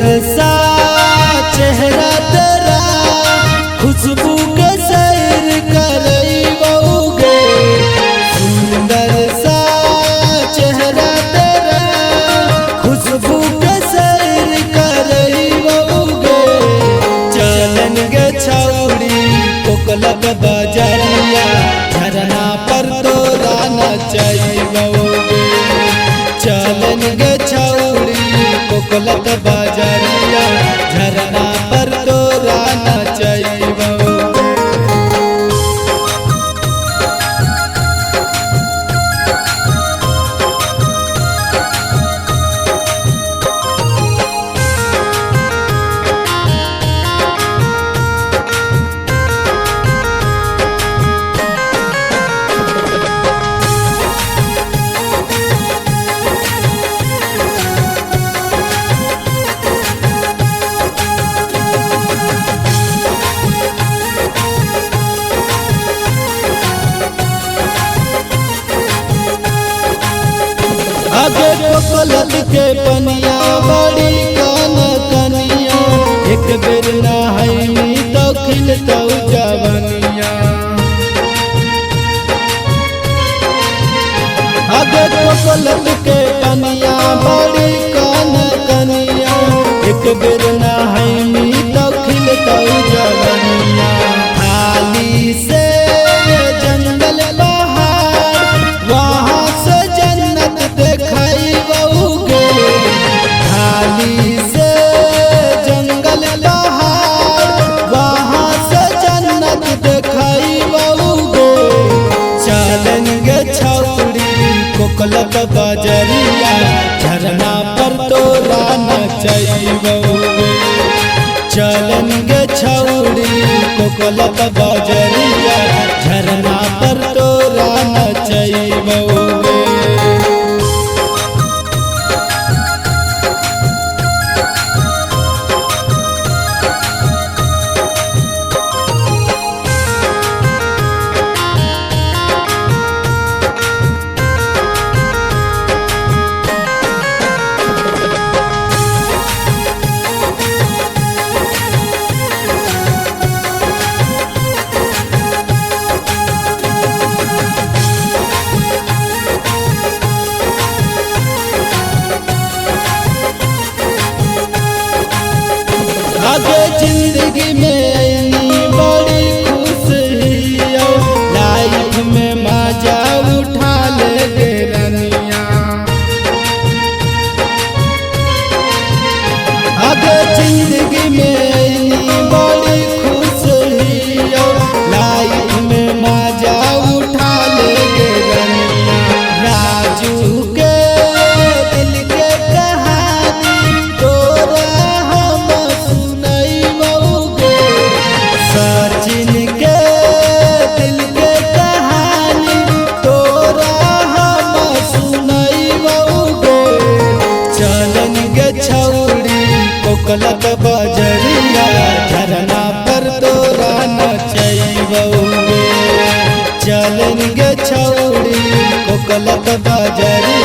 सुंदर सा चेहरा तेरा खुशबू के सैर करइबोगे। सुंदर सा चेहरा तेरा खुशबू के सैर करइबोगे। चलन गे छौड़ी कोकलक बजरिया झरना पर तोरा नचइबोगे। चलन गे छौड़ी कोकलक बजरिया झरना पर तोरा नचइबोगे। आगे कोकलक के पनिया बड़ी कान कनिया एक बेर नहाइनी तो खिलतौ जवनिया। आगे कोकलक के पनिया बड़ी कान कनिया एक बेर नहाइनी तो खिलतौ जवनिया। खाली से जंगल पहाड़ वहाँ से जन्नत देखइबोगे। खाली से जंगल पहाड़ वहाँ से जन्नत देखइबोगे। चलन गे छौड़ी कोकलक बजरिया झरना पर तोरा नचइबोगे। चलन गे छौड़ी कोकलक बजरिया झरना पर तोरा नचइबोगे। आगे जिंदगी में आईनी बड़ी खुश हिया लाइफ में मजा उठा ले गे रनिया। आगे जिंदगी में आईनी बड़ी खुश हिया लाइफ में मजा उठा ले गे रनिया। राजू के दिल के कहानी तोरा सचिन के दिल के कहानी तोरा हम सुनइबोगे। चलन गे छौड़ी कोकलक बजरिया झरना पर तोरा नचइबोगे। चलन गे छौड़ी कोकलक बजरिया